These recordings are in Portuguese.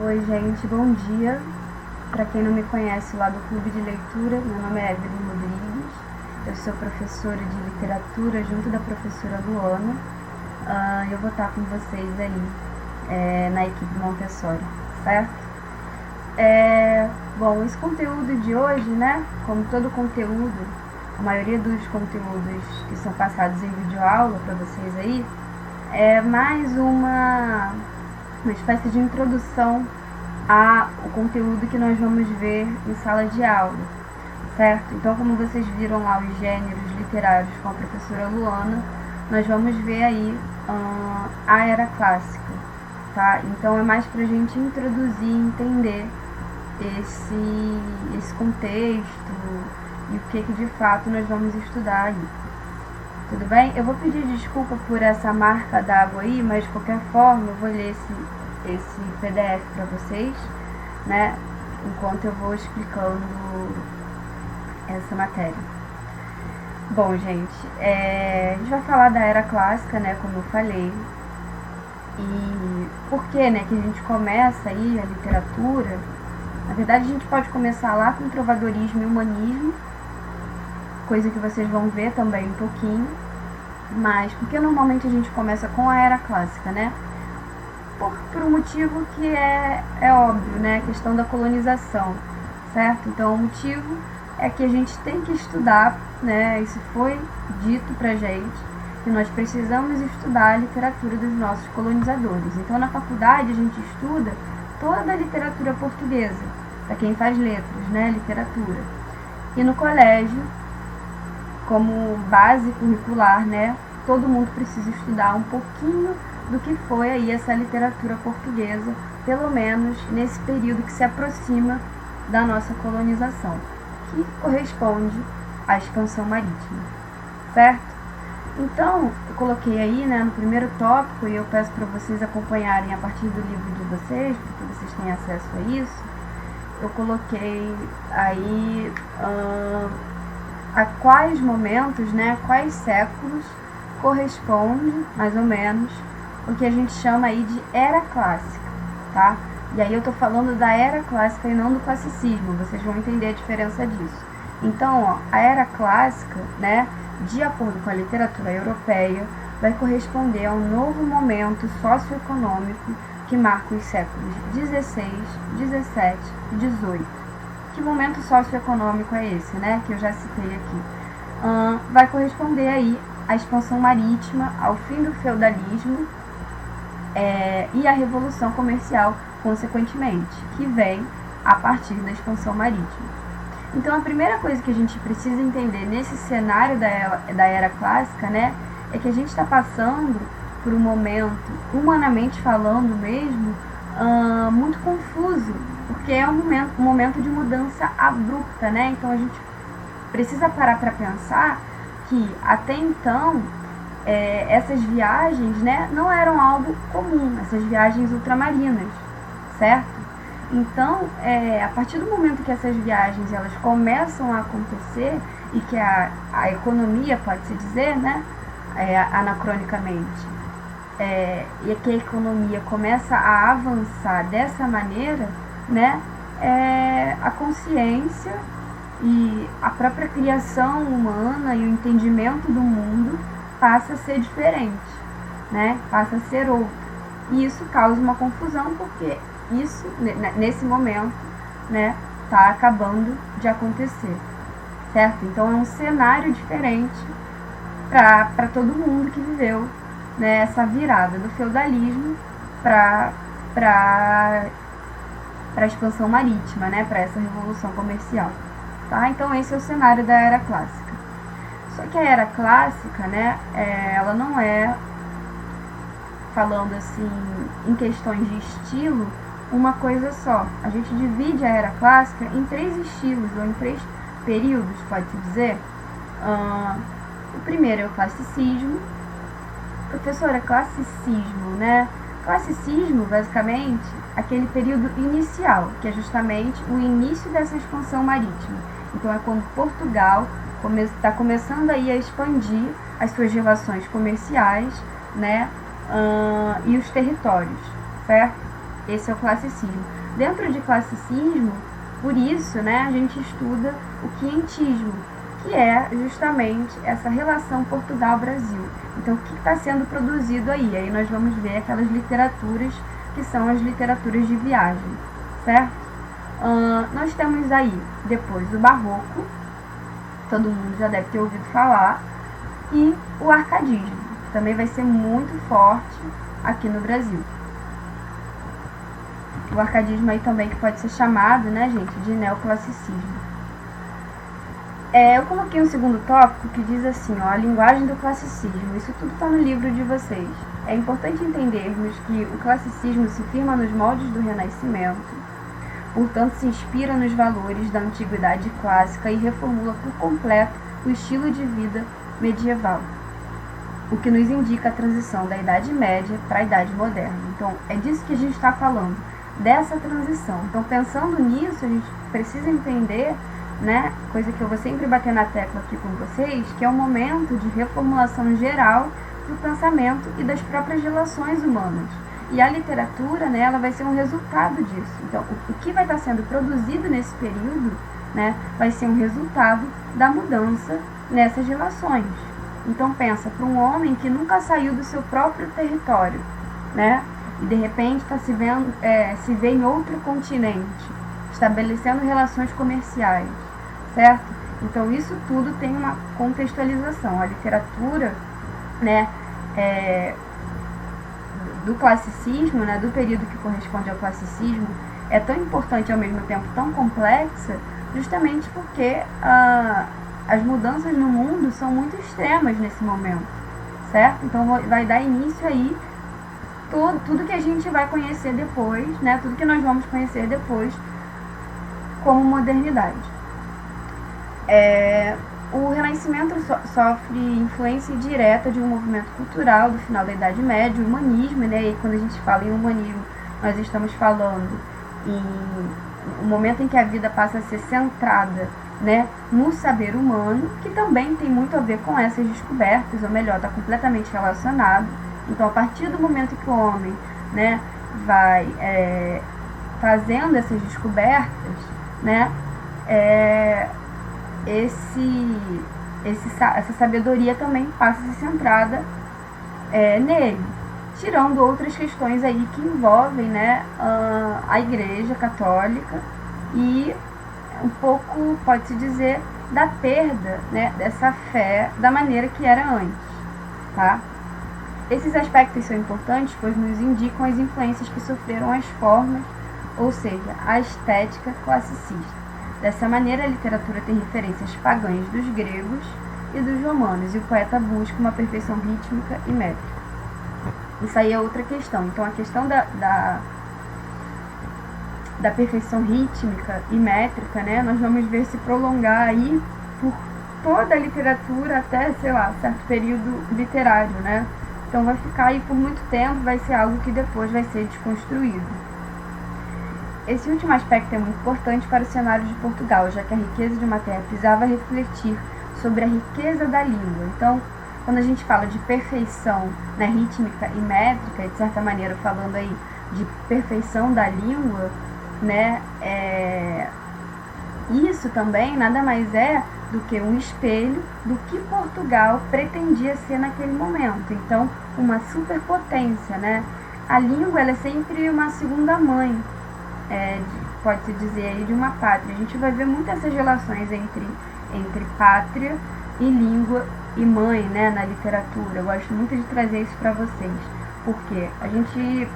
Oi, gente, bom dia. Para quem não me conhece lá do Clube de Leitura, meu nome é Evelyn Rodrigues. Eu sou professora de literatura junto da professora Luana. Eu vou estar com vocês aí na equipe Montessori, certo? Bom, esse conteúdo de hoje, né, como todo conteúdo, a maioria dos conteúdos que são passados em videoaula para vocês aí, é mais uma espécie de introdução ao conteúdo que nós vamos ver em sala de aula, certo? Então, como vocês viram lá os gêneros literários com a professora Luana, nós vamos ver aí a Era Clássica, tá? Então, é mais para a gente introduzir e entender esse contexto e o que de fato nós vamos estudar aí. Tudo bem? Eu vou pedir desculpa por essa marca d'água aí, mas de qualquer forma eu vou ler esse PDF para vocês, né? Enquanto eu vou explicando essa matéria. Bom, gente, a gente vai falar da Era Clássica, né? Como eu falei. E por que, né? Que a gente começa aí a literatura. Na verdade, a gente pode começar lá com trovadorismo e humanismo, coisa que vocês vão ver também um pouquinho, mas porque normalmente a gente começa com a Era Clássica, né? Por um motivo que é óbvio, né? A questão da colonização, certo? Então, o motivo é que a gente tem que estudar, né? Isso foi dito pra gente, que nós precisamos estudar a literatura dos nossos colonizadores. Então, na faculdade, a gente estuda toda a literatura portuguesa, para quem faz letras, né? Literatura. E no colégio, como base curricular, né, todo mundo precisa estudar um pouquinho do que foi aí essa literatura portuguesa, pelo menos nesse período que se aproxima da nossa colonização, que corresponde à expansão marítima, certo? Então, eu coloquei aí, né, no primeiro tópico, e eu peço para vocês acompanharem a partir do livro de vocês, porque vocês têm acesso a isso, eu coloquei aí a quais momentos, né, quais séculos corresponde, mais ou menos, o que a gente chama aí de Era Clássica, tá? E aí eu tô falando da Era Clássica e não do classicismo, vocês vão entender a diferença disso. Então, ó, a Era Clássica, né, de acordo com a literatura europeia, vai corresponder a um novo momento socioeconômico que marca os séculos XVI, XVII e XVIII. Que momento socioeconômico é esse, né, que eu já citei aqui? Vai corresponder aí à expansão marítima, ao fim do feudalismo e à revolução comercial, consequentemente, que vem a partir da expansão marítima. Então, a primeira coisa que a gente precisa entender nesse cenário da Era Clássica, né, é que a gente está passando por um momento, humanamente falando mesmo, muito confuso, porque é um momento de mudança abrupta, né? Então a gente precisa parar para pensar que até então essas viagens, né, não eram algo comum, essas viagens ultramarinas, certo? Então, a partir do momento que essas viagens elas começam a acontecer e que a economia, pode-se dizer, né, anacronicamente, e que a economia começa a avançar dessa maneira, né, a consciência e a própria criação humana e o entendimento do mundo passa a ser diferente, né, passa a ser outro. E isso causa uma confusão, porque isso, nesse momento, né, está acabando de acontecer, certo? Então é um cenário diferente para todo mundo que viveu, né, essa virada do feudalismo para a expansão marítima, né, para essa revolução comercial, tá? Então esse é o cenário da Era Clássica. Só que a Era Clássica, né, ela não é, falando assim em questões de estilo, uma coisa só. A gente divide a Era Clássica em 3 estilos, ou em 3 períodos, pode-se dizer. O primeiro é o classicismo. Professora, classicismo, né? Classicismo, basicamente, aquele período inicial, que é justamente o início dessa expansão marítima. Então, é quando Portugal está começando aí a expandir as suas relações comerciais, né? E os territórios, certo? Esse é o classicismo. Dentro de classicismo, por isso, né, a gente estuda o quientismo, que é justamente essa relação Portugal-Brasil. Então, o que está sendo produzido aí? Aí nós vamos ver aquelas literaturas que são as literaturas de viagem, certo? Nós temos aí, depois, o Barroco, todo mundo já deve ter ouvido falar, e o Arcadismo, que também vai ser muito forte aqui no Brasil. O arcadismo aí também que pode ser chamado, né, gente, de neoclassicismo. Eu coloquei um segundo tópico que diz assim, ó, a linguagem do classicismo. Isso tudo está no livro de vocês. É importante entendermos que o classicismo se firma nos moldes do Renascimento, portanto se inspira nos valores da antiguidade clássica e reformula por completo o estilo de vida medieval, o que nos indica a transição da Idade Média para a Idade Moderna. Então, é disso que a gente está falando, dessa transição. Então, pensando nisso, a gente precisa entender, né, coisa que eu vou sempre bater na tecla aqui com vocês, que é um momento de reformulação geral do pensamento e das próprias relações humanas. E a literatura, né, ela vai ser um resultado disso. Então, o que vai estar sendo produzido nesse período, né, vai ser um resultado da mudança nessas relações. Então, pensa, para um homem que nunca saiu do seu próprio território, né, e de repente se vê em outro continente, estabelecendo relações comerciais, certo? Então, isso tudo tem uma contextualização. A literatura, né, do classicismo, né, do período que corresponde ao classicismo, é tão importante e ao mesmo tempo tão complexa, justamente porque as mudanças no mundo são muito extremas nesse momento, certo? Então vai dar início aí tudo que a gente vai conhecer depois, né, tudo que nós vamos conhecer depois como modernidade. O Renascimento sofre influência direta de um movimento cultural do final da Idade Média, o humanismo, né? E quando a gente fala em humanismo, nós estamos falando em um momento em que a vida passa a ser centrada, né, no saber humano, que também tem muito a ver com essas descobertas, ou melhor, está completamente relacionado. Então, a partir do momento que o homem, né, vai fazendo essas descobertas, né, essa sabedoria também passa a ser centrada nele, tirando outras questões aí que envolvem, né, a Igreja Católica e um pouco, pode-se dizer, da perda, né, dessa fé da maneira que era antes, tá? Esses aspectos são importantes, pois nos indicam as influências que sofreram as formas, ou seja, a estética classicista. Dessa maneira, a literatura tem referências pagãs dos gregos e dos romanos, e o poeta busca uma perfeição rítmica e métrica. Isso aí é outra questão. Então, a questão da perfeição rítmica e métrica, né, nós vamos ver se prolongar aí por toda a literatura até, sei lá, certo período literário, né? Então, vai ficar aí por muito tempo, vai ser algo que depois vai ser desconstruído. Esse último aspecto é muito importante para o cenário de Portugal, já que a riqueza de uma terra precisava refletir sobre a riqueza da língua. Então, quando a gente fala de perfeição, né, rítmica e métrica, e de certa maneira falando aí de perfeição da língua, né, isso também nada mais é do que um espelho do que Portugal pretendia ser naquele momento. Então, uma superpotência, né? A língua, ela é sempre uma segunda mãe, pode-se dizer aí, de uma pátria. A gente vai ver muito essas relações entre pátria e língua e mãe, né, na literatura. Eu gosto muito de trazer isso para vocês, porque a gente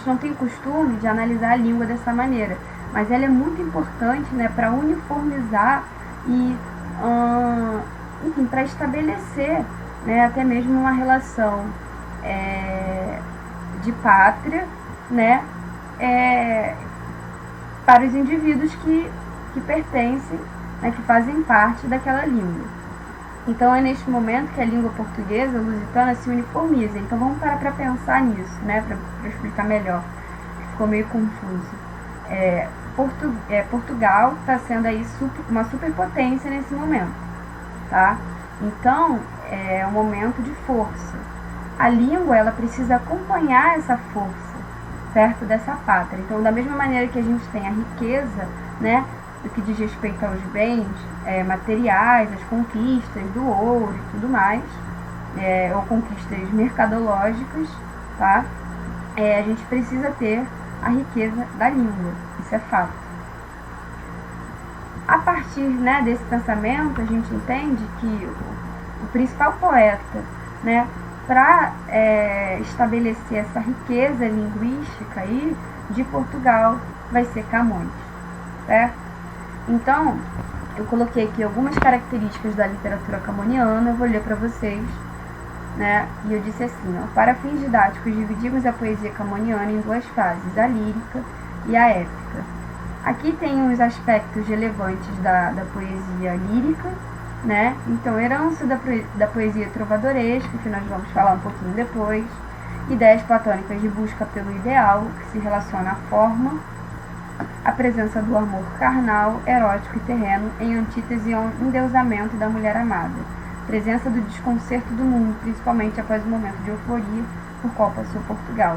não tem o costume de analisar a língua dessa maneira, mas ela é muito importante, né, para uniformizar e, enfim, para estabelecer, né, até mesmo uma relação de pátria, né, para os indivíduos que pertencem, né, que fazem parte daquela língua. Então, é neste momento que a língua portuguesa, lusitana, se uniformiza. Então, vamos parar para pensar nisso, né, para explicar melhor, que ficou meio confuso. Portugal está sendo aí uma superpotência nesse momento, tá? Então, é um momento de força. A língua, ela precisa acompanhar essa força, certo, dessa pátria. Então, da mesma maneira que a gente tem a riqueza, né, do que diz respeito aos bens materiais, as conquistas do ouro e tudo mais, ou conquistas mercadológicas, tá? A gente precisa ter a riqueza da língua, isso é fato. A partir, né, desse pensamento, a gente entende que o principal poeta, né, para estabelecer essa riqueza linguística aí de Portugal vai ser Camões, certo? Então, eu coloquei aqui algumas características da literatura camoniana, eu vou ler para vocês, né? E eu disse assim, ó, para fins didáticos dividimos a poesia camoniana em duas fases, a lírica e a épica. Aqui tem os aspectos relevantes da poesia lírica, né? Então, herança da poesia trovadoresca, que nós vamos falar um pouquinho depois, ideias platônicas de busca pelo ideal, que se relaciona à forma, a presença do amor carnal, erótico e terreno, em antítese ao endeusamento da mulher amada, presença do desconcerto do mundo, principalmente após o momento de euforia por qual passou Portugal.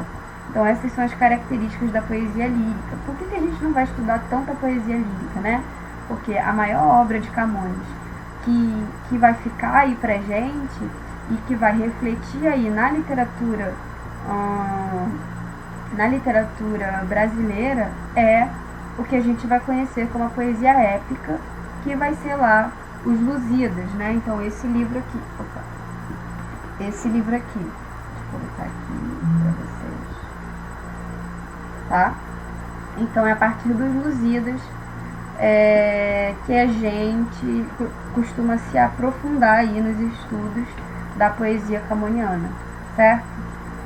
Então, essas são as características da poesia lírica. Por que a gente não vai estudar tanta poesia lírica, né? Porque a maior obra de Camões que vai ficar aí pra gente e que vai refletir aí na literatura brasileira é o que a gente vai conhecer como a poesia épica, que vai ser lá os Lusíadas, né? Então, esse livro aqui, deixa eu colocar aqui pra vocês, tá? Então, é a partir dos Lusíadas que a gente costuma se aprofundar aí nos estudos da poesia camoniana, certo?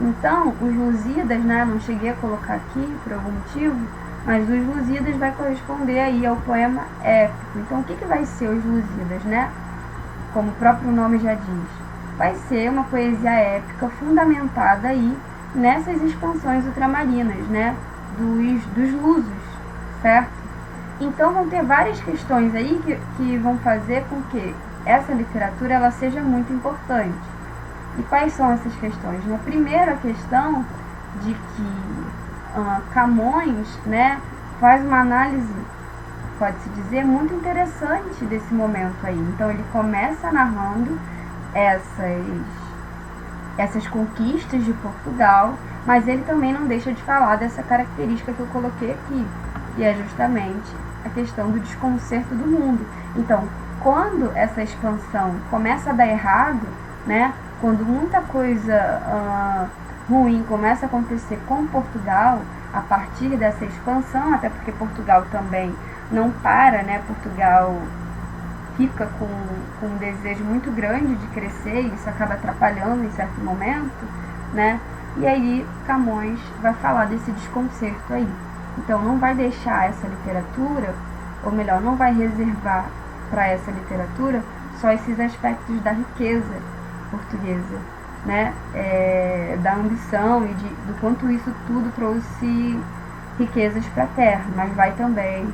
Então, os Lusíadas, né, não cheguei a colocar aqui por algum motivo, mas os Lusíadas vai corresponder aí ao poema épico. Então, o que vai ser os Lusíadas, né? Como o próprio nome já diz, vai ser uma poesia épica fundamentada aí nessas expansões ultramarinas, né, dos lusos, certo? Então, vão ter várias questões aí que vão fazer com que essa literatura ela seja muito importante. E quais são essas questões? Né? Primeiro, a questão de que Camões, né, faz uma análise, pode-se dizer, muito interessante desse momento aí. Então, ele começa narrando essas conquistas de Portugal, mas ele também não deixa de falar dessa característica que eu coloquei aqui, que é justamente a questão do desconcerto do mundo. Então, quando essa expansão começa a dar errado, né, quando muita coisa ruim começa a acontecer com Portugal, a partir dessa expansão, até porque Portugal também não para, né, Portugal fica com um desejo muito grande de crescer, e isso acaba atrapalhando em certo momento, né, e aí Camões vai falar desse desconcerto aí. Então, não vai deixar essa literatura, ou melhor, não vai reservar para essa literatura só esses aspectos da riqueza portuguesa, né? Da ambição e do quanto isso tudo trouxe riquezas para a terra, mas vai também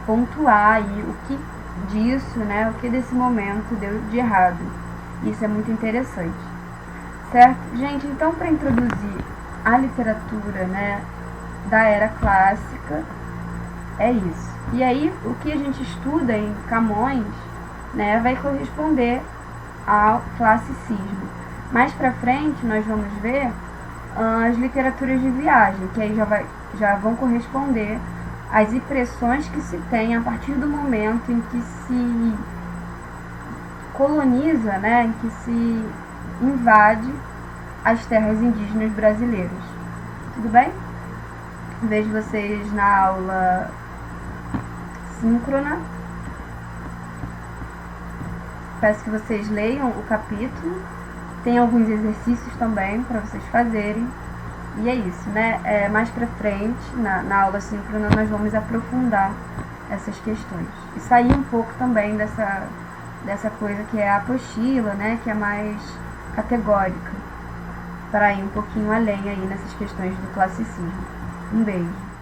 pontuar aí o que disso, né? O que desse momento deu de errado. Isso é muito interessante, certo? Gente, então, para introduzir a literatura, né, da era clássica, é isso. E aí, o que a gente estuda em Camões, né, vai corresponder ao classicismo. Mais pra frente, nós vamos ver as literaturas de viagem, que aí já vão corresponder às impressões que se tem a partir do momento em que se coloniza, né, em que se invade as terras indígenas brasileiras. Tudo bem? Vejo vocês na aula síncrona. Peço que vocês leiam o capítulo. Tem alguns exercícios também para vocês fazerem. E é isso, né? Mais pra frente, na aula síncrona, nós vamos aprofundar essas questões. E sair um pouco também dessa coisa que é a apostila, né? Que é mais categórica. Para ir um pouquinho além aí nessas questões do classicismo. Um beijo.